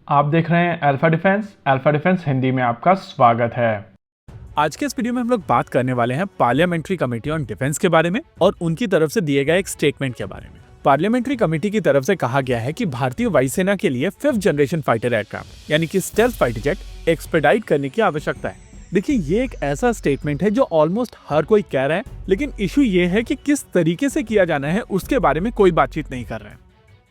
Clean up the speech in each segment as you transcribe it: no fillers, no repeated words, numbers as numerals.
आप देख रहे हैं अल्फा डिफेंस हिंदी में आपका स्वागत है। आज के इस वीडियो में हम लोग बात करने वाले हैं पार्लियामेंट्री कमेटी ऑन डिफेंस के बारे में और उनकी तरफ से दिए गए एक स्टेटमेंट के बारे में। पार्लियामेंट्री कमेटी की तरफ से कहा गया है कि भारतीय वायुसेना के लिए 5th जनरेशन फाइटर एयरक्राफ्ट यानी कि स्टेल्थ फाइटर जेट एक्सपेडाइट करने की आवश्यकता है। देखिए, ये एक ऐसा स्टेटमेंट है जो ऑलमोस्ट हर कोई कह रहा है, लेकिन इशू ये है कि किस तरीके से किया जाना है उसके बारे में कोई बातचीत नहीं कर रहा है।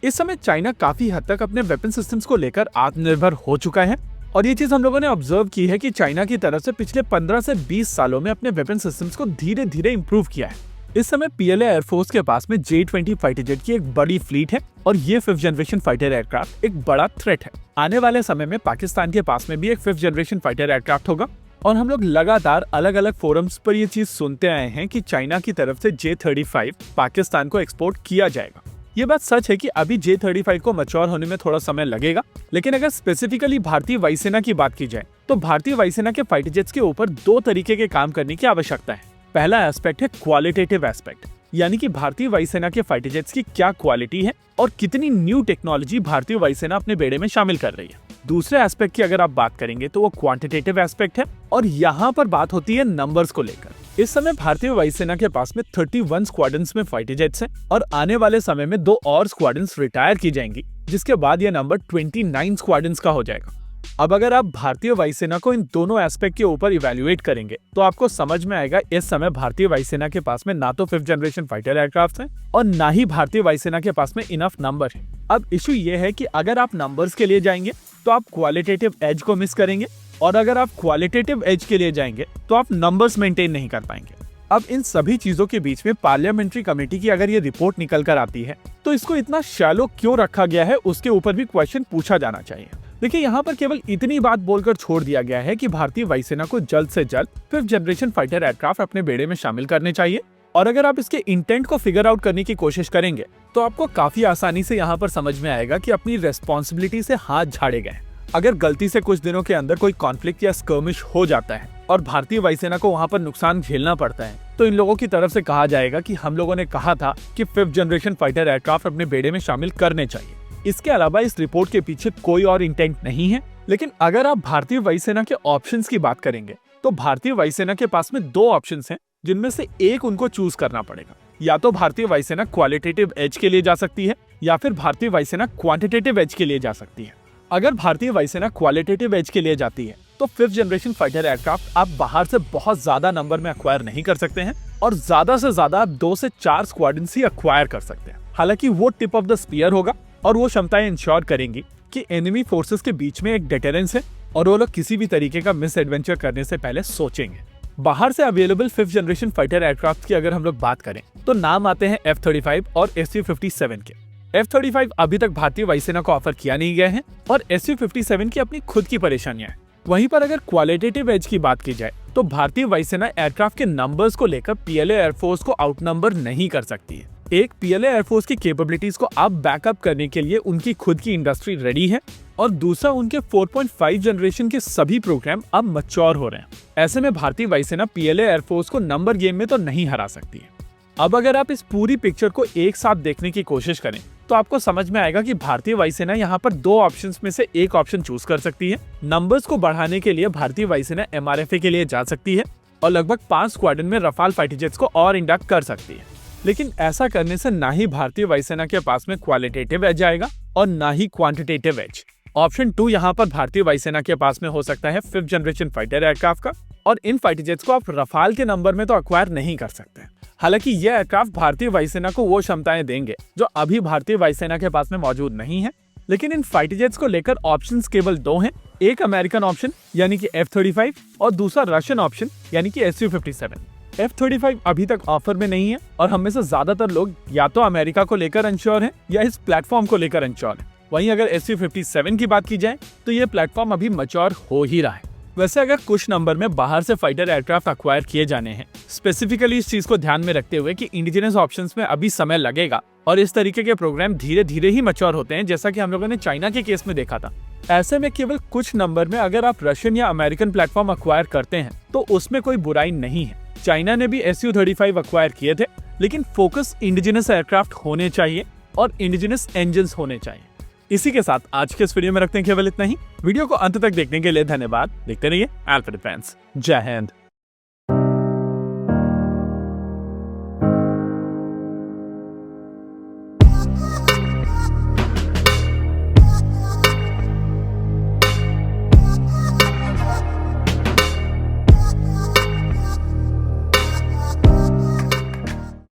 इस समय चाइना काफी हद तक अपने वेपन सिस्टम्स को लेकर आत्मनिर्भर हो चुका है और ये चीज हम लोगों ने ऑब्जर्व की है कि चाइना की तरफ से पिछले 15 से 20 सालों में अपने वेपन सिस्टम्स को धीरे धीरे इंप्रूव किया है। इस समय पीएलए एयरफोर्स के पास में J-20 फाइटर जेट की एक बड़ी फ्लीट है और ये 5th जनरेशन फाइटर एयरक्राफ्ट एक बड़ा थ्रेट है। आने वाले समय में पाकिस्तान के पास में भी एक 5th जनरेशन फाइटर एयरक्राफ्ट होगा और हम लोग लगातार अलग अलग फोरम्स पर ये चीज सुनते आए हैं कि चाइना की तरफ से J-35 पाकिस्तान को एक्सपोर्ट किया जाएगा। ये बात सच है कि अभी J-35 को मैच्योर होने में थोड़ा समय लगेगा, लेकिन अगर स्पेसिफिकली भारतीय वायुसेना की बात की जाए तो भारतीय वायुसेना के फाइटर जेट्स के ऊपर 2 तरीके के काम करने की आवश्यकता है। पहला एस्पेक्ट है क्वालिटेटिव एस्पेक्ट, यानी कि भारतीय वायुसेना के फाइटर जेट्स की क्या क्वालिटी है और कितनी न्यू टेक्नोलॉजी भारतीय वायुसेना अपने बेड़े में शामिल कर रही है। दूसरे एस्पेक्ट की अगर आप बात करेंगे तो वो क्वांटिटेटिव एस्पेक्ट है और यहाँ पर बात होती है नंबर्स को लेकर। इस समय भारतीय वायुसेना के पास में 31 स्क्वाड्रंस में फाइटर जेट्स हैं और आने वाले समय में 2 और स्क्वाड्रंस रिटायर की जाएंगी, जिसके बाद यह नंबर 29 स्क्वाड्रंस का हो जाएगा। अब अगर आप भारतीय वायुसेना को इन दोनों एस्पेक्ट के ऊपर इवैल्यूएट करेंगे तो आपको समझ में आएगा इस समय भारतीय वायुसेना के पास में ना तो 5th जनरेशन फाइटर एयरक्राफ्ट हैं और ना ही भारतीय वायुसेना के पास में इनफ नंबर है। अब इशू ये है कि अगर आप नंबर्स के लिए जाएंगे तो आप क्वालिटेटिव एज को मिस करेंगे और अगर आप क्वालिटेटिव एज के लिए जाएंगे तो आप नंबर्स मेंटेन नहीं कर पाएंगे। अब इन सभी चीजों के बीच में पार्लियामेंट्री कमेटी की अगर ये रिपोर्ट निकल कर आती है तो इसको इतना शैलो क्यों रखा गया है उसके ऊपर भी क्वेश्चन पूछा जाना चाहिए। देखिए, यहाँ पर केवल इतनी बात बोलकर छोड़ दिया गया है कि भारतीय वायुसेना को जल्द से जल्द 5th जनरेशन फाइटर एयरक्राफ्ट अपने बेड़े में शामिल करने चाहिए और अगर आप इसके इंटेंट को फिगर आउट करने की कोशिश करेंगे तो आपको काफी आसानी से यहाँ पर समझ में आएगा कि अपनी रेस्पॉन्सिबिलिटी से हाथ झाड़े गए। अगर गलती से कुछ दिनों के अंदर कोई कॉन्फ्लिक्ट या स्कर्मिश हो जाता है और भारतीय वायुसेना को वहाँ पर नुकसान झेलना पड़ता है तो इन लोगों की तरफ से कहा जाएगा कि हम लोगों ने कहा था कि 5th जनरेशन फाइटर एयरक्राफ्ट अपने बेड़े में शामिल करने चाहिए। इसके अलावा इस रिपोर्ट के पीछे कोई और इंटेंट नहीं है। लेकिन अगर आप भारतीय वायुसेना के ऑप्शंस की बात करेंगे तो भारतीय वायुसेना के पास में 2 ऑप्शंस हैं जिनमें से एक उनको चूज करना पड़ेगा। या तो भारतीय वायुसेना क्वालिटेटिव एज के लिए जा सकती है या फिर भारतीय वायुसेना क्वांटिटेटिव एज के लिए जा सकती है। अगर भारतीय वायुसेना क्वालिटेटिव एज के लिए जाती है तो 5th जनरेशन फाइटर एयरक्राफ्ट आप बाहर से बहुत ज्यादा नंबर में अक्वायर नहीं कर सकते हैं और ज्यादा से ज्यादा आप 2 से 4 स्क्वाड्रंस ही अक्वायर कर सकते हैं। हालांकि वो टिप ऑफ द स्पीयर होगा और वो क्षमताएं इंश्योर करेंगी कि एनिमी फोर्सेस के बीच में एक डेटरेंस है और वो लोग किसी भी तरीके का मिस एडवेंचर करने से पहले सोचेंगे। बाहर से available 5th generation fighter aircraft की अगर हम लोग बात करें तो नाम आते हैं F-35 और Su-57 के। F-35 अभी तक भारतीय वायुसेना को ऑफर किया नहीं गया है और Su-57 की अपनी खुद की परेशानियां हैं। वहीं पर अगर क्वालिटेटिव एज की बात की जाए तो भारतीय वायुसेना एयरक्राफ्ट के नंबर्स को लेकर पीएलए एयरफोर्स को आउटनंबर नहीं कर सकती है। एक पीएलए एयरफोर्स की कैपेबिलिटीज को अब बैकअप करने के लिए उनकी खुद की इंडस्ट्री रेडी है और दूसरा उनके 4.5 जनरेशन के सभी प्रोग्राम अब मैच्योर हो रहे हैं। ऐसे में भारतीय वायुसेना पीएलए एयरफोर्स को नंबर गेम में तो नहीं हरा सकती है। अब अगर आप इस पूरी पिक्चर को एक साथ देखने की कोशिश करें तो आपको समझ में आएगा कि भारतीय वायुसेना यहाँ पर 2 ऑप्शंस में से एक ऑप्शन चूज कर सकती है। नंबर्स को बढ़ाने के लिए भारतीय वायुसेना MRFA के लिए जा सकती है और लगभग 5 स्क्वाड्रन में रफाल फाइटर जेट्स को और इंडक्ट कर सकती है। लेकिन ऐसा करने से ना ही भारतीय वायुसेना के पास में क्वालिटेटिव एज आएगा और ना ही क्वांटिटेटिव एज। ऑप्शन 2 यहाँ पर भारतीय वायुसेना के पास में हो सकता है 5th जनरेशन फाइटर एयरक्राफ्ट का और इन फाइटर जेट्स को आप रफाल के नंबर में तो अक्वायर नहीं कर सकते। हालांकि ये एयरक्राफ्ट भारतीय वायुसेना को वो क्षमताएं देंगे जो अभी भारतीय वायुसेना के पास में मौजूद नहीं है। लेकिन इन फाइटर जेट्स को लेकर ऑप्शंस केवल 2 हैं, एक अमेरिकन ऑप्शन यानी कि F-35 और दूसरा रशियन ऑप्शन यानी कि Su-57। F-35 अभी तक ऑफर में नहीं है और हम में से ज्यादातर लोग या तो अमेरिका को लेकर अनश्योर हैं या इस प्लेटफॉर्म को लेकर अनश्योर हैं। वहीं अगर Su-57 की बात की जाए तो ये प्लेटफॉर्म अभी मैच्योर हो ही रहा है। वैसे अगर कुछ नंबर में बाहर से फाइटर एयरक्राफ्ट अक्वायर किए जाने हैं, स्पेसिफिकली इस चीज को ध्यान में रखते हुए कि इंडिजिनस ऑप्शंस में अभी समय लगेगा और इस तरीके के प्रोग्राम धीरे धीरे ही मैच्योर होते हैं, जैसा कि हम लोगों ने चाइना के केस में देखा था। ऐसे में केवल कुछ नंबर में अगर आप रशियन या अमेरिकन प्लेटफॉर्म अक्वायर करते हैं तो उसमें कोई बुराई नहीं है। चाइना ने भी Su-35 अक्वायर किए थे, लेकिन फोकस इंडिजिनस एयरक्राफ्ट होने चाहिए और इंडिजिनस इंजन्स होने चाहिए। इसी के साथ आज के इस वीडियो में रखते हैं केवल इतना ही। वीडियो को अंत तक देखने के लिए धन्यवाद। देखते रहिए अल्फा डिफेंस। जय हिंद।